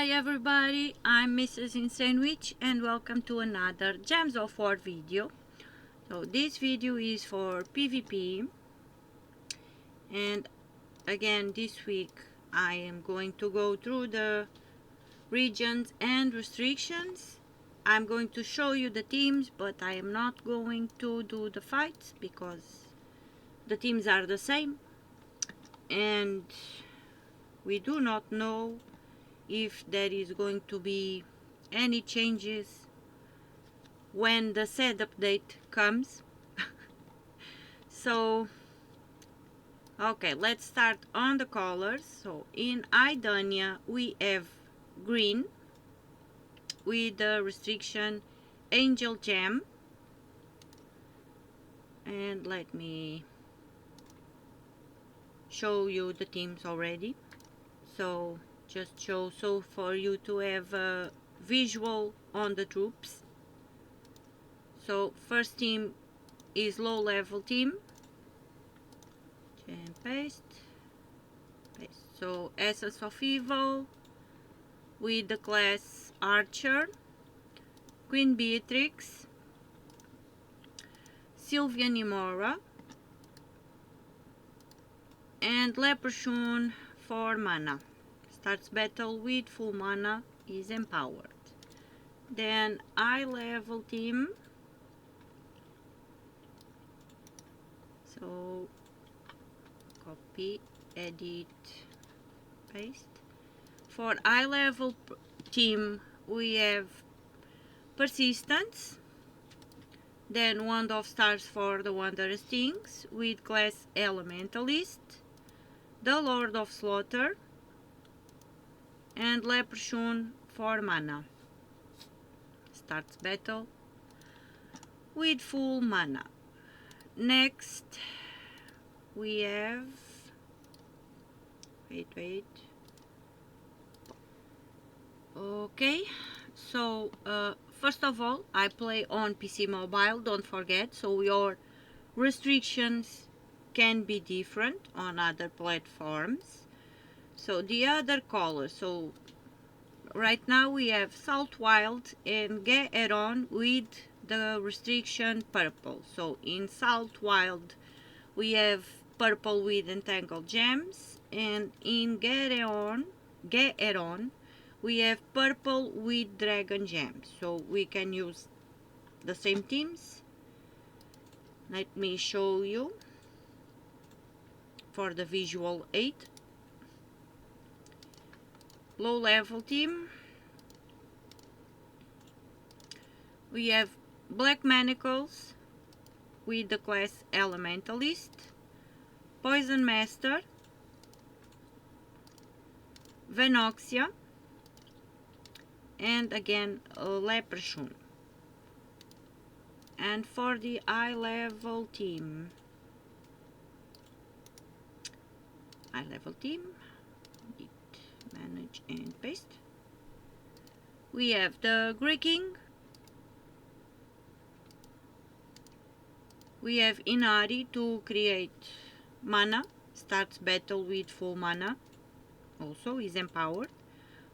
Hi everybody, I'm Mrs. Insane Witch and welcome to another Gems of War video. So this video is for PvP, and again this week I am going to go through the regions and restrictions. I'm going to show you the teams, but I am not going to do the fights because the teams are the same and we do not know if there is going to be any changes when the said update comes. So okay, let's start on the colors. So in Aidania we have green with the restriction Angel Gem, and let me show you the teams already. So just show so for you to have a visual on the troops. So first team is low level team, and paste. So Essence of Evil with the class Archer, Queen Beatrix, Sylvia Nimora, and Leprechaun for mana. Starts battle with full mana, is empowered. Then high level team. So copy, edit, paste. For high level team we have Persistence, then Wand of Stars for the Wondrous Things with class Elementalist, the Lord of Slaughter, and Leprechaun for mana. Starts battle with full mana. Next we have okay, so first of all, I play on PC mobile, don't forget, so your restrictions can be different on other platforms. So the other colors, so right now we have Southwild and Geheron with the restriction purple. So in Southwild we have purple with entangled gems, and in Geheron we have purple with dragon gems. So we can use the same teams. Let me show you for the visual aid. Low level team, we have Black Manacles with the class Elementalist, Poison Master, Venoxia, and again Leprechaun. And for the high level team, manage and paste, we have the Grey King, we have Inari to create mana, starts battle with full mana, also is empowered.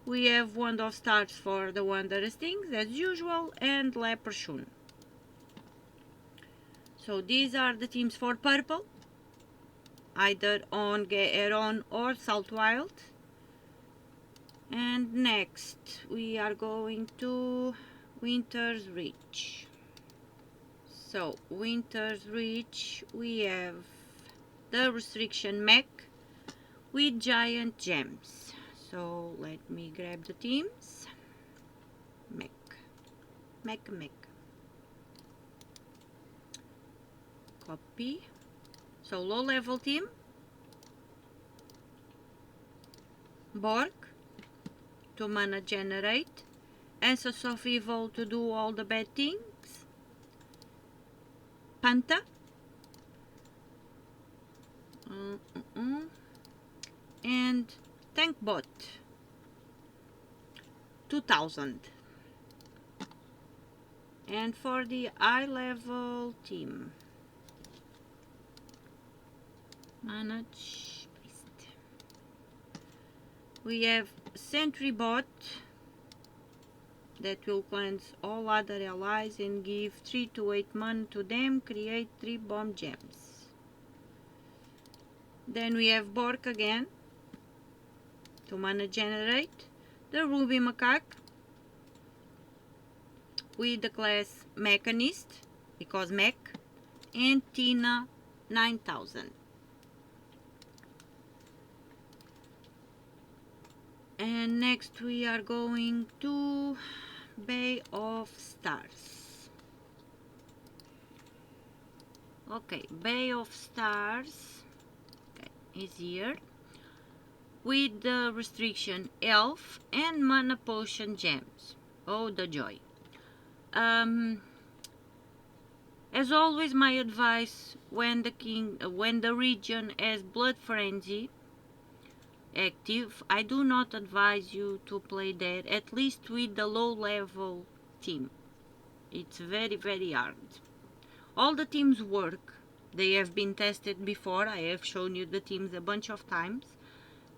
We have Wand of Stars for the Wondrous Things as usual, and Leprechaun. So these are the teams for purple, either on Geheron or Southwild. And next we are going to Winter's Reach. So Winter's Reach we have the restriction Mech with giant gems. So let me grab the teams. Mech. Copy. So low level team, Borg to mana generate, Essence of Evil to do all the bad things, Panta, and Tankbot 2000. And for the high level team, manage, We have Sentry Bot that will cleanse all other allies and give 3 to 8 mana to them, create 3 bomb gems. Then we have Bork again, 2 mana generate, the Ruby Macaque with the class Mechanist, because Mech, and Tina 9000. And next we are going to Bay of Stars. Okay, Bay of Stars is here with the restriction Elf and Mana Potion Gems. Oh, the joy. As always, my advice when the region has Blood Frenzy active, I do not advise you to play that, at least with the low level team. It's very, very hard. All the teams work. They have been tested before. I have shown you the teams a bunch of times.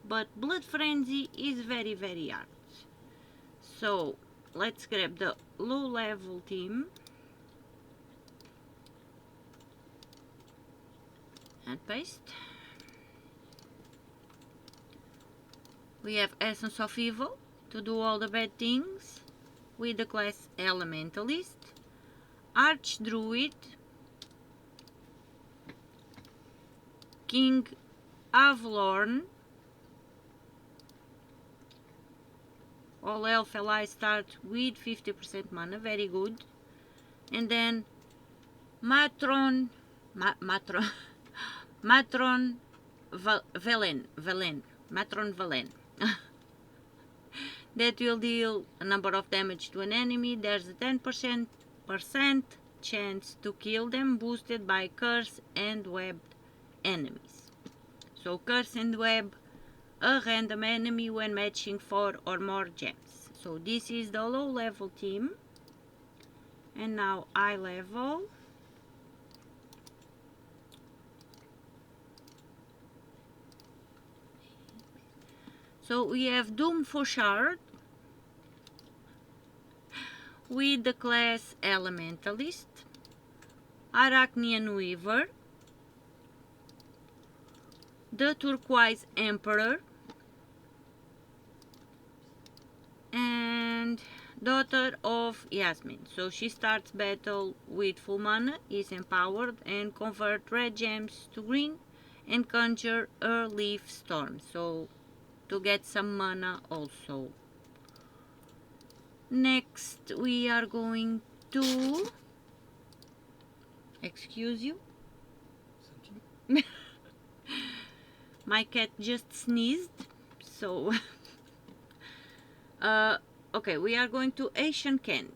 But Blood Frenzy is very, very hard. So let's grab the low level team and paste. We have Essence of Evil to do all the bad things with the class Elementalist, Archdruid, King Avalorn. All elf allies start with 50% mana, very good. And then Matron Valen. That will deal a number of damage to an enemy. There's a 10% chance to kill them, boosted by Curse and Webbed enemies. So Curse and Web a random enemy when matching 4 or more gems. So this is the low level team. And now high level. So we have Doom Fauchard with the class Elementalist, Arachnian Weaver, the Turquoise Emperor, and Daughter of Yasmin. So she starts battle with full mana, is empowered, and convert red gems to green and conjure a leaf storm. So to get some mana also. Next we are going to, excuse you, my cat just sneezed, so okay, we are going to Asian Kent.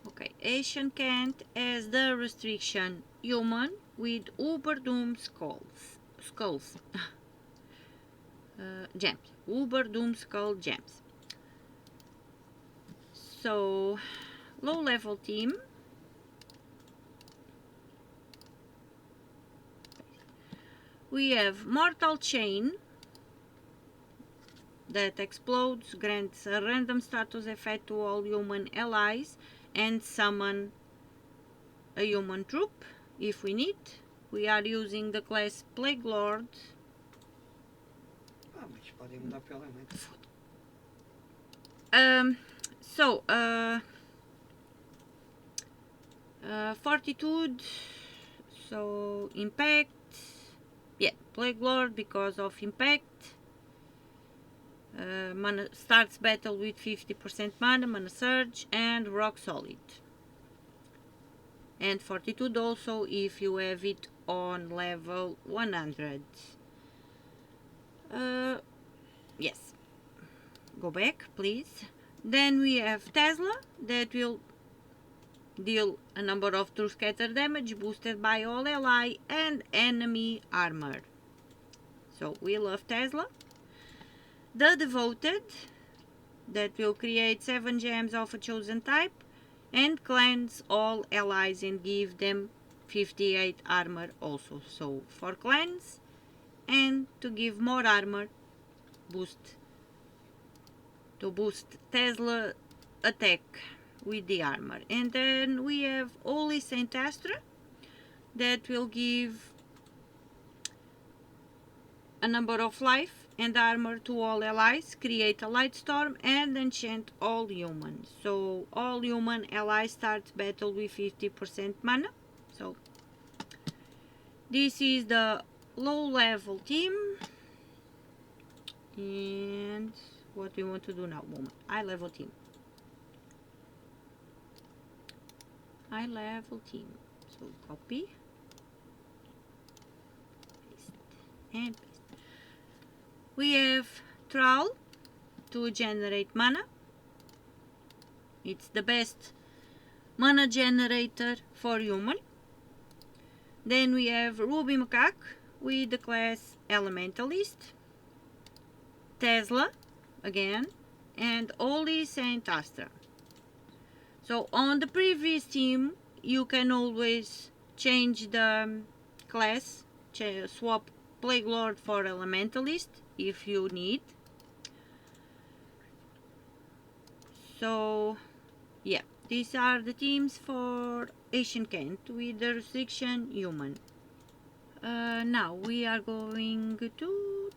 Okay, Asian Kent has the restriction human with Uber Doom skulls. Gems, Uber Doom Skull gems. So low level team. We have Mortal Chain that explodes, grants a random status effect to all human allies, and summon a human troop if we need. We are using the class Plague Lord. Mas podem mudar para elemento. Fortitude, so impact, yeah, Plague Lord because of impact. Mana starts battle with 50% mana, mana surge, and rock solid. And Fortitude also if you have it on level 100. Yes, go back please. Then we have Tesla that will deal a number of true scatter damage boosted by all ally and enemy armor. So we love Tesla. The Devoted that will create 7 gems of a chosen type and cleanse all allies and give them 58 armor also. So for cleanse and to give more armor boost Tesla attack with the armor. And then we have Holy Saint Astra that will give a number of life and armor to all allies, create a light storm, and enchant all humans. So all human allies start battle with 50% mana. So this is the low level team. And what we want to do now, moment. High level team. High level team. So copy, paste, and paste. We have Troll to generate mana. It's the best mana generator for human. Then we have Ruby Macaque with the class Elementalist, Tesla again, and Holy Saint Astra. So on the previous team you can always change the class, swap Plague Lord for Elementalist if you need. So yeah, these are the teams for Ancient Kent with the restriction human. Now we are going to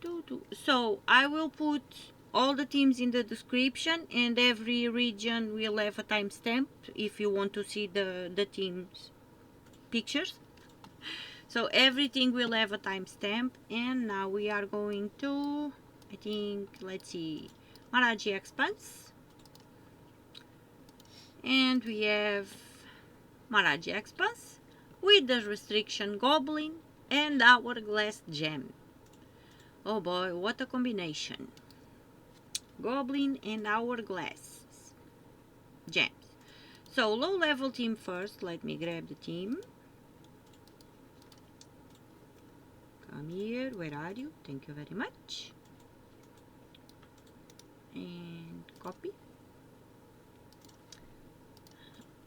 so I will put all the teams in the description, and every region will have a timestamp if you want to see the teams pictures. So everything will have a timestamp. And now we are going to, I think, let's see, Maraji Expanse, and we have Maraji Expanse with the restriction Goblin and Hourglass Gem. Oh boy, what a combination. Goblin and Hourglass Gems. So low level team first. Let me grab the team. Come here. Where are you? Thank you very much. And copy.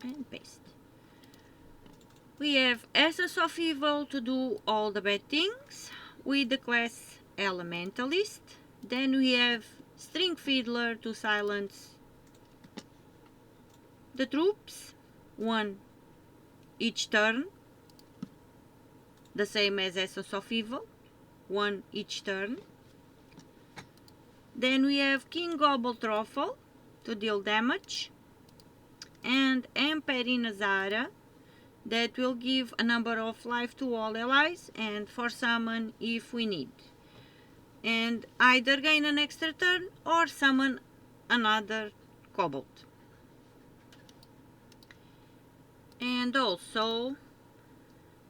And paste. We have Essence of Evil to do all the bad things with the class Elementalist. Then we have String Fiddler to silence the troops, one each turn, the same as Essence of Evil, one each turn. Then we have King Gobble Truffle to deal damage, and Emperor that will give a number of life to all allies and for summon if we need, and either gain an extra turn or summon another kobold. And also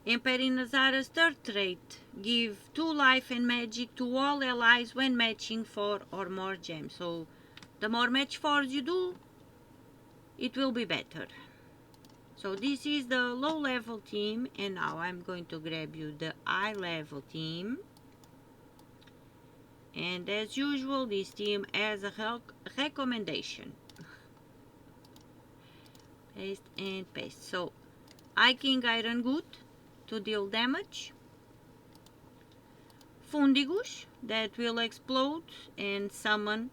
Emperor Nazara's third trait, give 2 life and magic to all allies when matching 4 or more gems. So the more match 4s you do, it will be better. So this is the low level team, and now I'm going to grab you the high level team. And as usual, this team has a recommendation. Paste and paste. So High King Iron Good to deal damage. Fundigus that will explode and summon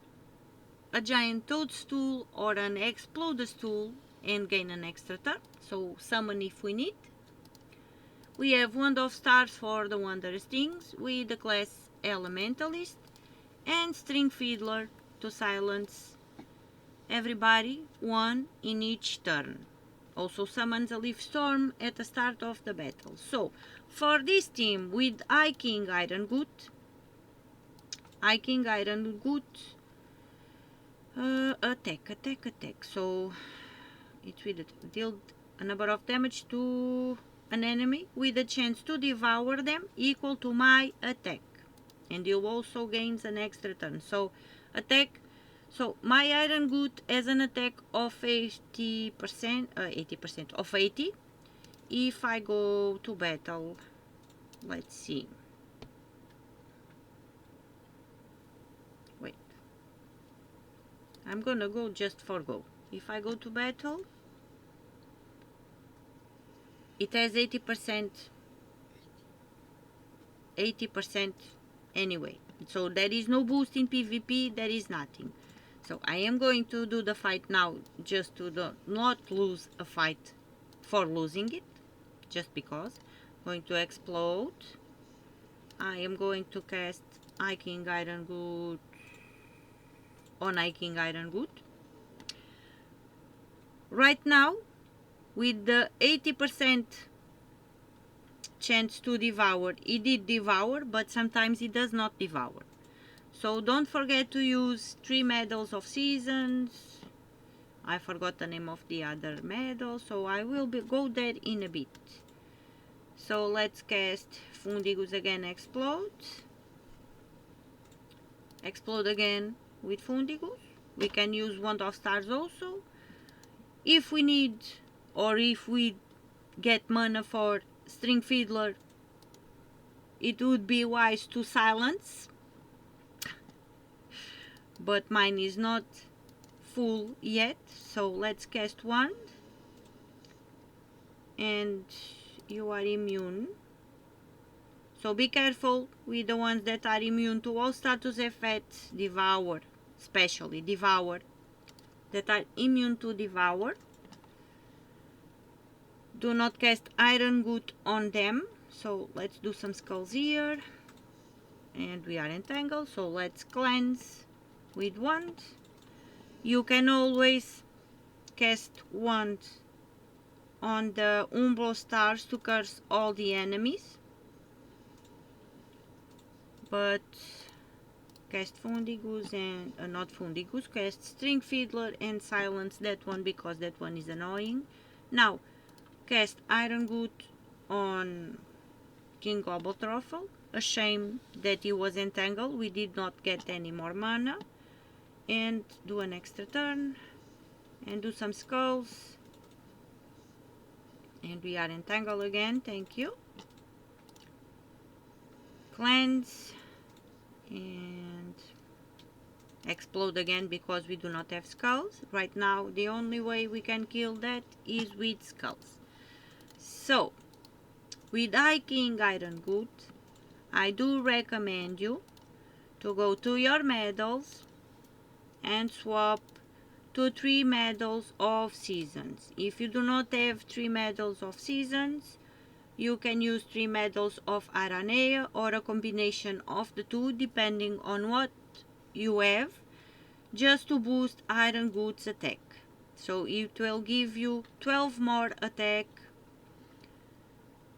a giant toadstool or an explode stool and gain an extra turn. So summon if we need. We have Wand of Stars for the Wondrous Things with the class Elementalist, and String Fiddler to silence everybody, one in each turn. Also summons a Leaf Storm at the start of the battle. So for this team with High King Iron Good, attack. So it will deal a number of damage to an enemy with a chance to devour them equal to my attack, and you also gains an extra turn. So attack. So my Iron Good has an attack of 80% of 80. If I go to battle, let's see. Wait. I'm gonna go just for go. If I go to battle, it has 80% anyway. So there is no boost in PvP, there is nothing. So I am going to do the fight now just to not lose a fight for losing it, just because. Going to explode. I am going to cast I King Iron Good on I King Iron Good. Right now, with the 80% chance to devour, it did devour, but sometimes it does not devour. So don't forget to use 3 medals of seasons. I forgot the name of the other medal, so I will go there in a bit. So let's cast Fundigus again, explode. Explode again with Fundigus. We can use Wand of Stars also. If we need, or if we get mana for String Fiddler, it would be wise to silence. But mine is not full yet, so let's cast Wand. And you are immune. So be careful with the ones that are immune to all status effects, Devour, especially Devour, that are immune to Devour. Do not cast Iron Good on them. So let's do some skulls here. And we are entangled, so let's cleanse with Wand. You can always cast Wand on the Umbral Stars to curse all the enemies. But cast Fundigus and not Fundigus, cast String Fiddler and silence that one because that one is annoying. Now cast Iron Good on King Goblin. A shame that he was entangled, we did not get any more mana. And do an extra turn and do some skulls. And we are entangled again, thank you. Cleanse and explode again because we do not have skulls. Right now the only way we can kill that is with skulls. So with I King Iron Good, I do recommend you to go to your medals and swap to 3 medals of seasons. If you do not have 3 medals of seasons, you can use 3 medals of Aidania or a combination of the two depending on what you have, just to boost Iron Good's attack. So it will give you 12 more attack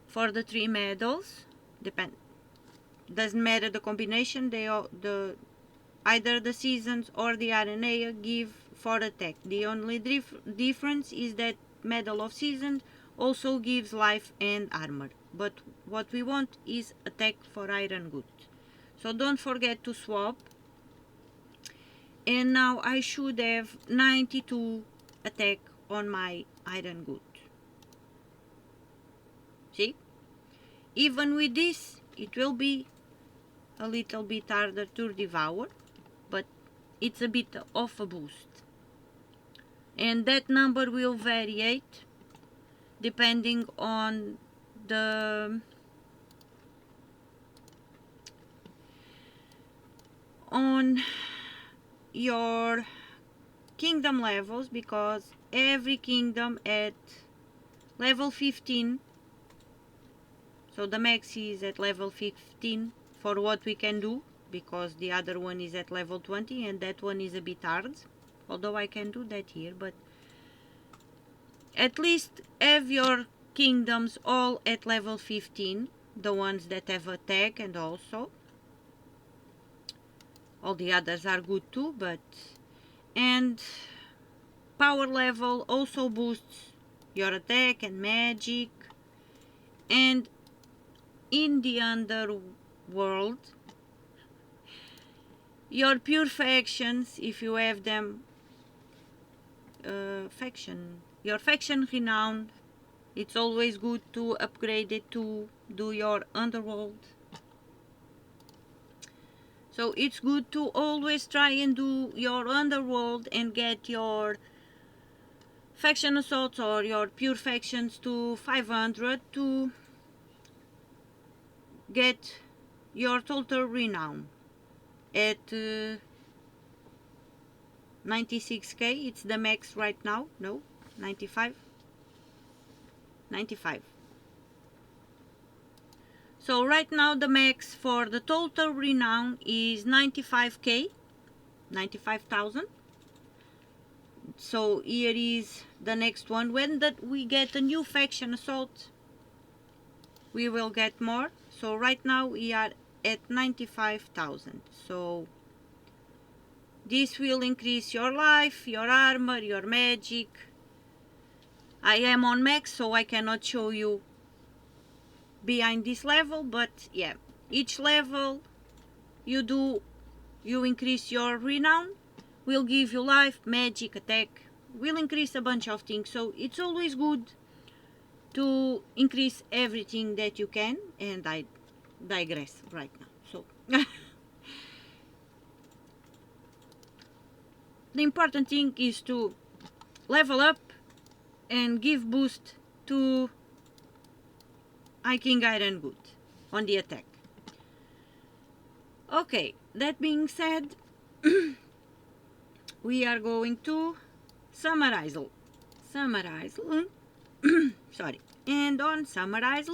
for the 3 medals. Doesn't matter the combination, either the seasons or the Aidania give 4 attack. The only difference is that medal of seasons also gives life and armor, but what we want is attack for Iron Good. So don't forget to swap. And now I should have 92 attack on my Iron Good. See? Even with this, it will be a little bit harder to devour, but it's a bit of a boost. And that number will vary depending on your kingdom levels, because every kingdom at level 15, so the max is at level 15 for what we can do, because the other one is at level 20 and that one is a bit hard, although I can do that here. But at least have your kingdoms all at level 15, the ones that have attack, and also all the others are good too, and power level also boosts your attack and magic. And in the underworld, your pure factions, if you have them, your faction renown, it's always good to upgrade it to do your underworld. So it's good to always try and do your underworld and get your faction assaults or your pure factions to 500 to get your total renown. at 96k. It's the max right now. No, 95. 95. So right now the max for the total renown is 95k, 95,000. So here is the next one. When that we get a new faction assault, we will get more. So right now we are at 95,000. So this will increase your life, your armor, your magic. I am on max, so I cannot show you behind this level, but yeah, each level you increase your renown, will give you life, magic, attack, will increase a bunch of things. So it's always good to increase everything that you can, and I digress right now. So the important thing is to level up and give boost to King Iron Good on the attack. Okay, that being said, we are going to summarize. Sorry. And on summarize,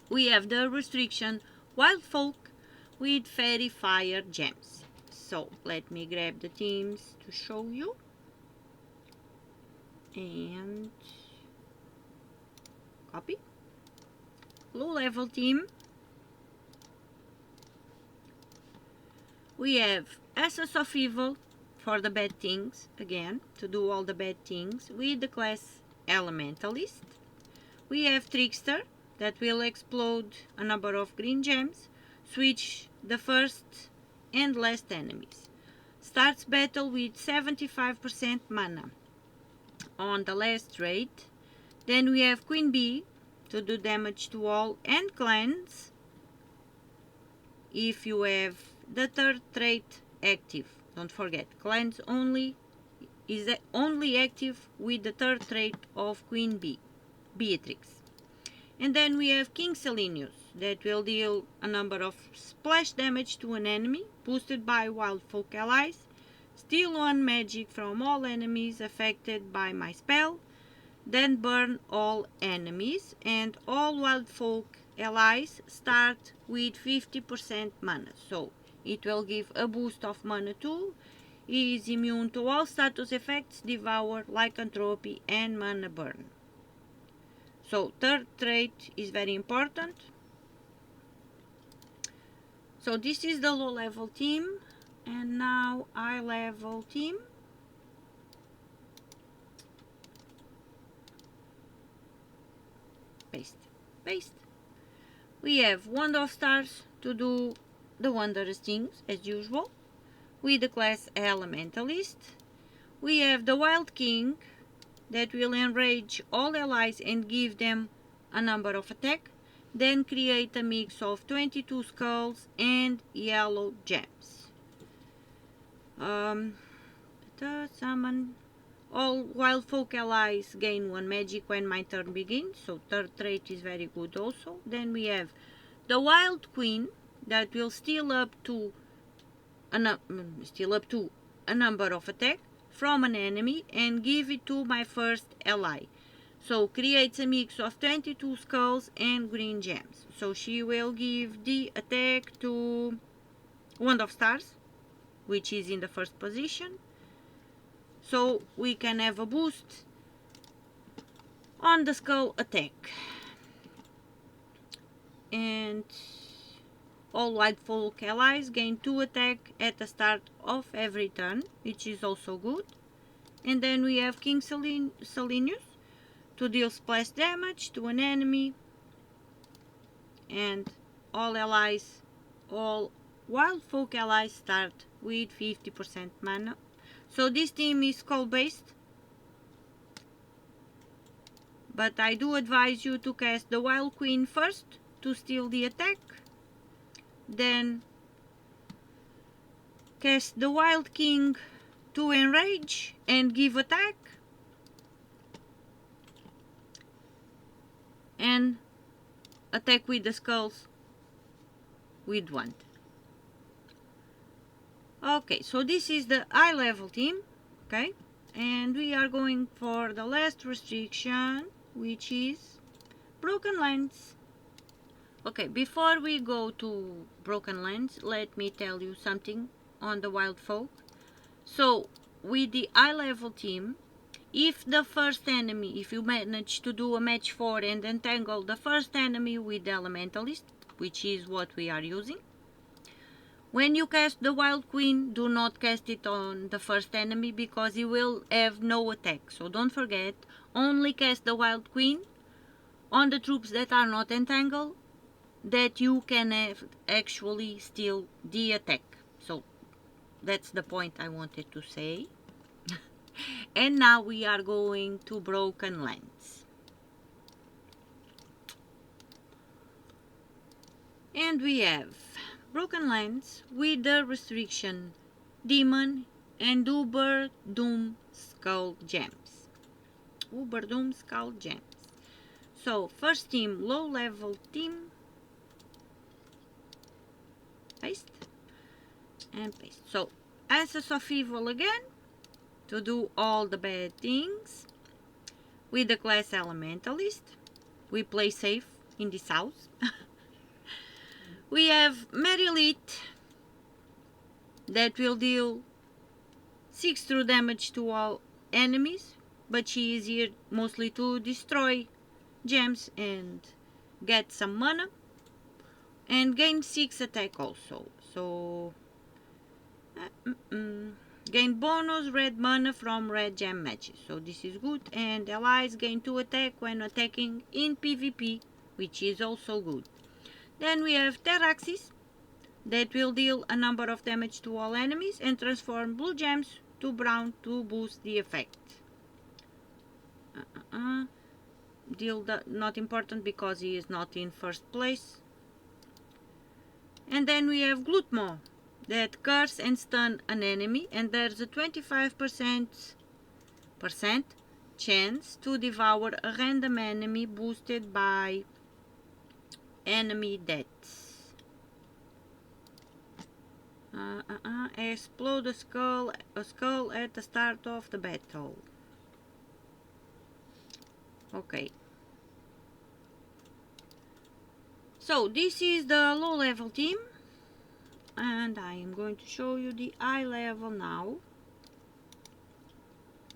we have the restriction Wildfolk with Fairy Fire gems. So let me grab the teams to show you. And copy. Low level team. We have Essence of Evil for the bad things, again, to do all the bad things with the class Elementalist. We have Trickster that will explode a number of green gems, switch the first and last enemies. Starts battle with 75% mana on the last rate. Then we have Queen Bee to do damage to all and clans if you have the third trait active. Don't forget, clans only is only active with the third trait of Queen Bee, Beatrix. And then we have King Selenius that will deal a number of splash damage to an enemy, boosted by Wildfolk allies, steal 1 magic from all enemies affected by my spell, then burn all enemies, and all Wildfolk allies start with 50% mana. So it will give a boost of mana too. He is immune to all status effects, devour, lycanthropy, and mana burn. So third trait is very important. So this is the low level team, and now high level team. Paste. We have Wand of Stars to do the wondrous things as usual with the class Elementalist. We have the Wild King that will enrage all allies and give them a number of attack, then create a mix of 22 skulls and yellow gems. Summon all Wildfolk allies gain 1 magic when my turn begins, so third trait is very good also. Then we have the Wild Queen that will steal up to a number of attack from an enemy and give it to my first ally. So creates a mix of 22 skulls and green gems. So she will give the attack to Wand of Stars, which is in the first position. So we can have a boost on the skull attack. And all Wildfolk allies gain 2 attack at the start of every turn, which is also good. And then we have King Selenius to deal splash damage to an enemy. And all Wildfolk allies start with 50% mana. So this team is skull based, but I do advise you to cast the Wild Queen first to steal the attack, then cast the Wild King to enrage and give attack, and attack with the skulls with Wand. Okay, so this is the high level team. Okay, and we are going for the last restriction, which is broken lands. Okay, before we go to broken lands, let me tell you something on the Wildfolk. So with the high level team, if the first enemy, if you manage to do a match 4 and entangle the first enemy with the elementalist, which is what we are using, when you cast the Wild Queen, do not cast it on the first enemy because he will have no attack. So don't forget, only cast the Wild Queen on the troops that are not entangled, that you can have actually steal the attack. So that's the point I wanted to say. And now we are going to broken lands. And we have broken lands with the restriction Demon and Uber Doom Skull Gems. Uber Doom Skull Gems. So first team, low level team. Paste and paste. So Asses of Evil again, to do all the bad things. With the class Elementalist, we play safe in this house. We have Merilith, that will deal 6 true damage to all enemies, but she is here mostly to destroy gems and get some mana, and gain 6 attack also. So gain bonus red mana from red gem matches, so this is good. And allies gain 2 attack when attacking in PvP, which is also good. Then we have Terraxis, that will deal a number of damage to all enemies and transform blue gems to brown to boost the effect. Not important because he is not in first place. And then we have Glutmo, that curse and stun an enemy, and there's a 25% chance to devour a random enemy boosted by enemy deaths. Explode a skull at the start of the battle. Okay. So this is the low level team, and I am going to show you the high level now.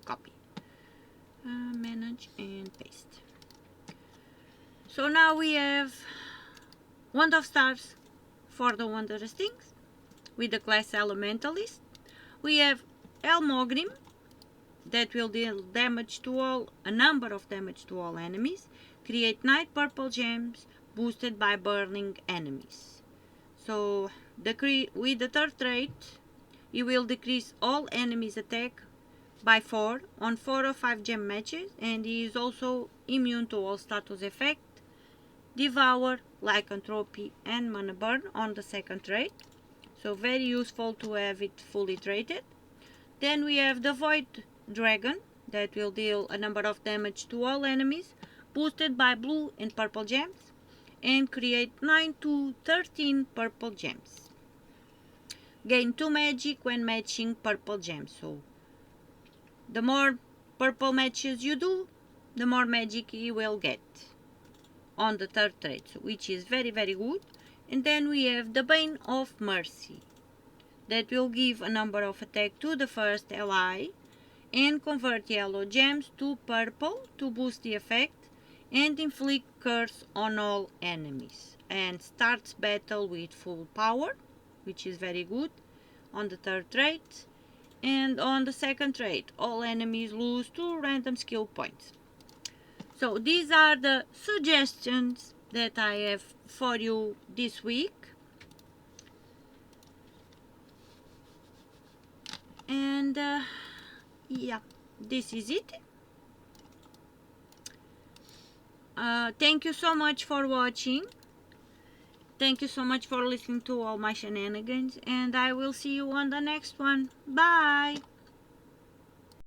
Copy. Manage and paste. So now we have Wand of Stars for the wondrous things with the class Elementalist. We have Elmogrim, that will deal damage to a number of damage to all enemies, create 9 purple gems boosted by burning enemies. So with the third trait, you will decrease all enemies attack by 4 on 4 or 5 gem matches, and he is also immune to all status effect, Devour, Lycanthropy and Mana Burn on the second trait. So very useful to have it fully traded. Then we have the Void Dragon, that will deal a number of damage to all enemies, boosted by blue and purple gems, and create 9 to 13 purple gems. Gain 2 magic when matching purple gems. So the more purple matches you do, the more magic you will get on the third trait, which is very good. And then we have the Bane of Mercy, that will give a number of attack to the first ally and convert yellow gems to purple to boost the effect and inflict curse on all enemies, and starts battle with full power, which is very good on the third trait. And on the second trait, all enemies lose 2 random skill points. So these are the suggestions that I have for you this week. And yeah, this is it. Thank you so much for watching. Thank you so much for listening to all my shenanigans, and I will see you on the next one. Bye!